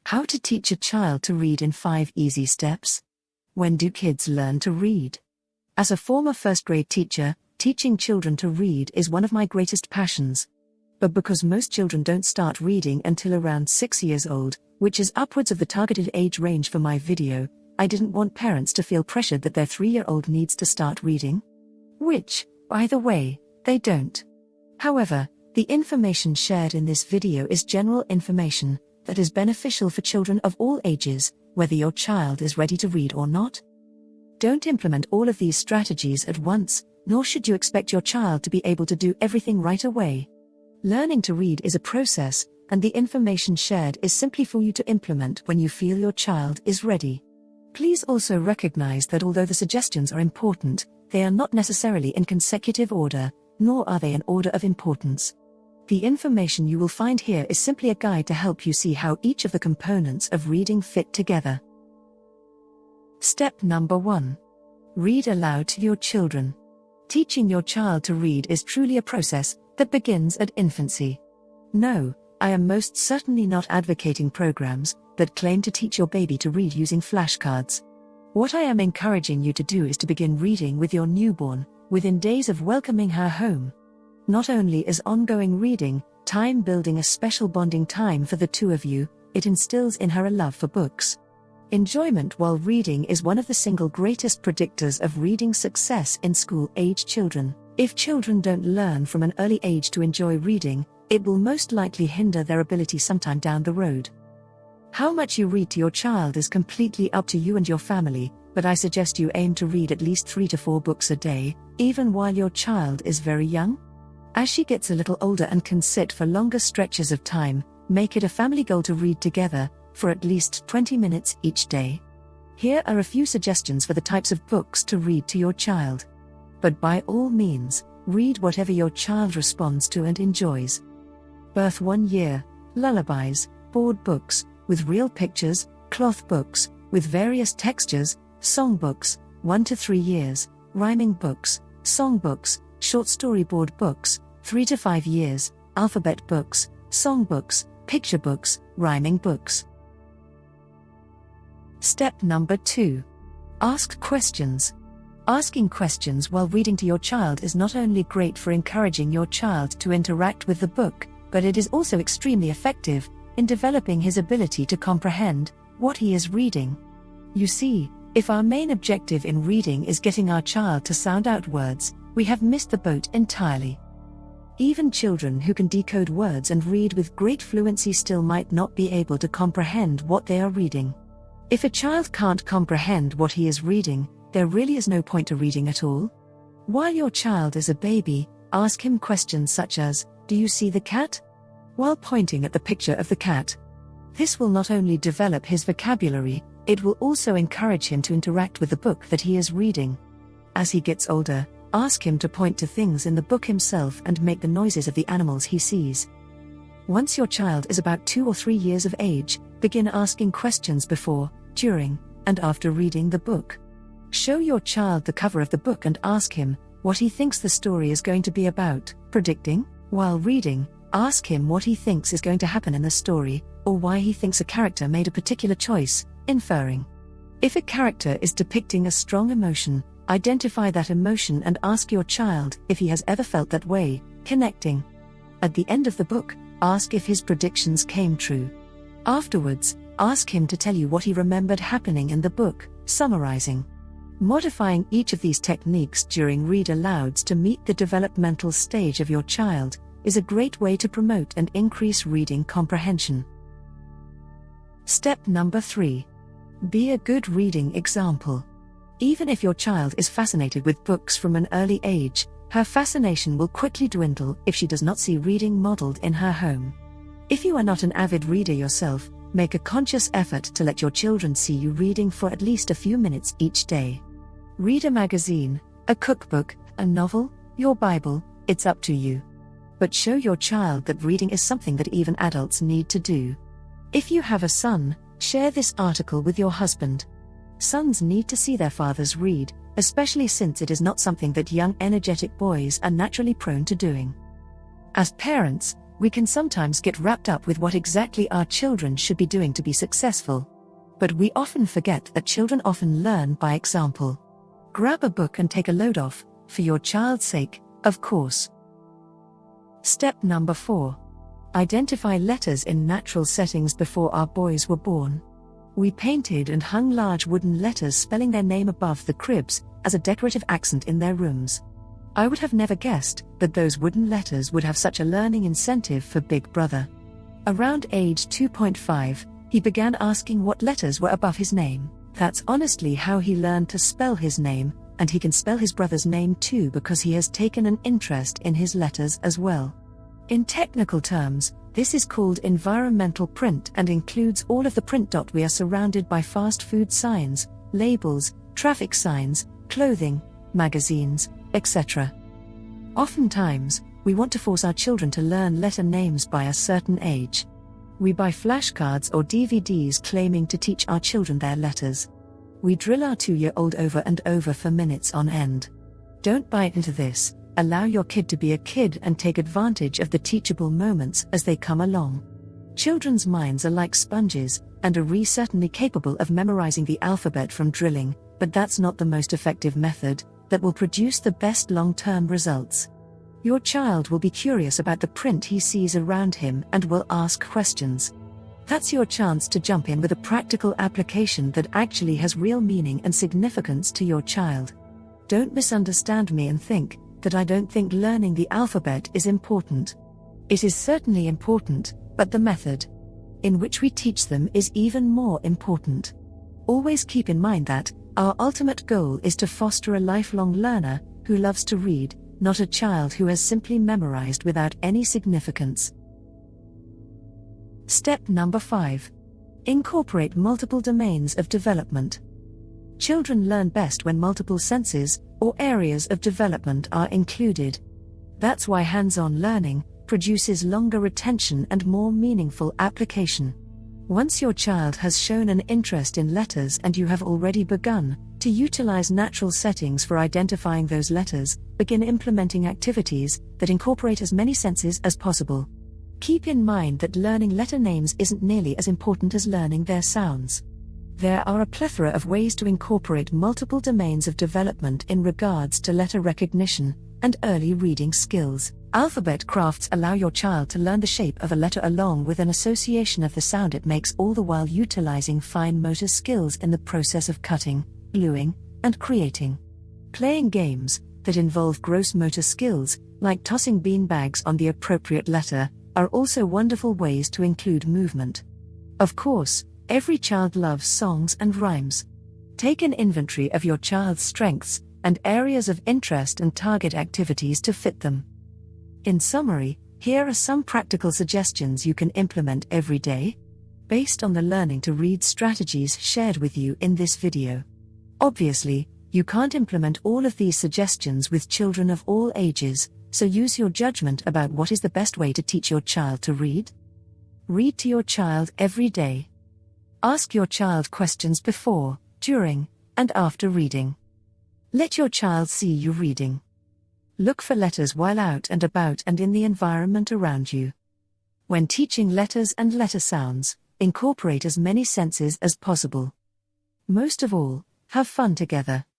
How to teach a child to read in 5 easy steps. When do kids learn to read? As a former first-grade teacher, teaching children to read is one of my greatest passions. But because most children don't start reading until around 6 years old, which is upwards of the targeted age range for my video, I didn't want parents to feel pressured that their 3-year-old needs to start reading. Which, by the way, they don't. However, the information shared in this video is general information that is beneficial for children of all ages, whether your child is ready to read or not. Don't implement all of these strategies at once, nor should you expect your child to be able to do everything right away. Learning to read is a process, and the information shared is simply for you to implement when you feel your child is ready. Please also recognize that although the suggestions are important, they are not necessarily in consecutive order, nor are they in order of importance. The information you will find here is simply a guide to help you see how each of the components of reading fit together. Step number 1. Read aloud to your children. Teaching your child to read is truly a process that begins at infancy. No, I am most certainly not advocating programs that claim to teach your baby to read using flashcards. What I am encouraging you to do is to begin reading with your newborn, within days of welcoming her home. Not only is ongoing reading time building a special bonding time for the two of you, it instills in her a love for books. Enjoyment while reading is one of the single greatest predictors of reading success in school-age children. If children don't learn from an early age to enjoy reading, it will most likely hinder their ability sometime down the road. How much you read to your child is completely up to you and your family, but I suggest you aim to read at least 3 to 4 books a day, even while your child is very young. As she gets a little older and can sit for longer stretches of time, make it a family goal to read together, for at least 20 minutes each day. Here are a few suggestions for the types of books to read to your child. But by all means, read whatever your child responds to and enjoys. Birth 1 year, lullabies, board books, with real pictures, cloth books, with various textures, song books, 1 to 3 years, rhyming books, song books, short storyboard books, 3 to 5 years, alphabet books, song books, picture books, rhyming books. Step number 2. Ask questions. Asking questions while reading to your child is not only great for encouraging your child to interact with the book, but it is also extremely effective in developing his ability to comprehend what he is reading. You see, if our main objective in reading is getting our child to sound out words, we have missed the boat entirely. Even children who can decode words and read with great fluency still might not be able to comprehend what they are reading. If a child can't comprehend what he is reading, there really is no point to reading at all. While your child is a baby, ask him questions such as, "Do you see the cat?" while pointing at the picture of the cat. This will not only develop his vocabulary, it will also encourage him to interact with the book that he is reading. As he gets older, ask him to point to things in the book himself and make the noises of the animals he sees. Once your child is about 2 or 3 years of age, begin asking questions before, during, and after reading the book. Show your child the cover of the book and ask him what he thinks the story is going to be about, predicting. While reading, ask him what he thinks is going to happen in the story, or why he thinks a character made a particular choice, inferring. If a character is depicting a strong emotion, identify that emotion and ask your child if he has ever felt that way, connecting. At the end of the book, ask if his predictions came true. Afterwards, ask him to tell you what he remembered happening in the book, summarizing. Modifying each of these techniques during read alouds to meet the developmental stage of your child is a great way to promote and increase reading comprehension. Step number 3. Be a good reading example. Even if your child is fascinated with books from an early age, her fascination will quickly dwindle if she does not see reading modeled in her home. If you are not an avid reader yourself, make a conscious effort to let your children see you reading for at least a few minutes each day. Read a magazine, a cookbook, a novel, your Bible, it's up to you. But show your child that reading is something that even adults need to do. If you have a son, share this article with your husband. Sons need to see their fathers read, especially since it is not something that young energetic boys are naturally prone to doing. As parents, We can sometimes get wrapped up with what exactly our children should be doing to be successful. But we often forget that children often learn by example. Grab a book and take a load off, for your child's sake, of course. Step number 4. Identify letters in natural settings. Before our boys were born, we painted and hung large wooden letters spelling their name above the cribs as a decorative accent in their rooms. I would have never guessed that those wooden letters would have such a learning incentive for Big Brother. Around age 2.5, he began asking what letters were above his name. That's honestly how he learned to spell his name, and he can spell his brother's name too because he has taken an interest in his letters as well. In technical terms, this is called environmental print and includes all of the print. We are surrounded by fast food signs, labels, traffic signs, clothing, magazines, etc. Oftentimes, we want to force our children to learn letter names by a certain age. We buy flashcards or DVDs claiming to teach our children their letters. We drill our 2-year-old over and over for minutes on end. Don't buy into this. Allow your kid to be a kid and take advantage of the teachable moments as they come along. Children's minds are like sponges, and are certainly capable of memorizing the alphabet from drilling, but that's not the most effective method that will produce the best long-term results. Your child will be curious about the print he sees around him and will ask questions. That's your chance to jump in with a practical application that actually has real meaning and significance to your child. Don't misunderstand me and think that I don't think learning the alphabet is important. It is certainly important, but the method in which we teach them is even more important. Always keep in mind that our ultimate goal is to foster a lifelong learner who loves to read, not a child who has simply memorized without any significance. Step number 5. Incorporate multiple domains of development. Children learn best when multiple senses or areas of development are included. That's why hands-on learning produces longer retention and more meaningful application. Once your child has shown an interest in letters and you have already begun to utilize natural settings for identifying those letters, begin implementing activities that incorporate as many senses as possible. Keep in mind that learning letter names isn't nearly as important as learning their sounds. There are a plethora of ways to incorporate multiple domains of development in regards to letter recognition and early reading skills. Alphabet crafts allow your child to learn the shape of a letter along with an association of the sound it makes, all the while utilizing fine motor skills in the process of cutting, gluing, and creating. Playing games that involve gross motor skills, like tossing beanbags on the appropriate letter, are also wonderful ways to include movement. Of course, every child loves songs and rhymes. Take an inventory of your child's strengths and areas of interest and target activities to fit them. In summary, here are some practical suggestions you can implement every day, based on the learning to read strategies shared with you in this video. Obviously, you can't implement all of these suggestions with children of all ages, so use your judgment about what is the best way to teach your child to read. Read to your child every day. Ask your child questions before, during, and after reading. Let your child see you reading. Look for letters while out and about and in the environment around you. When teaching letters and letter sounds, incorporate as many senses as possible. Most of all, have fun together.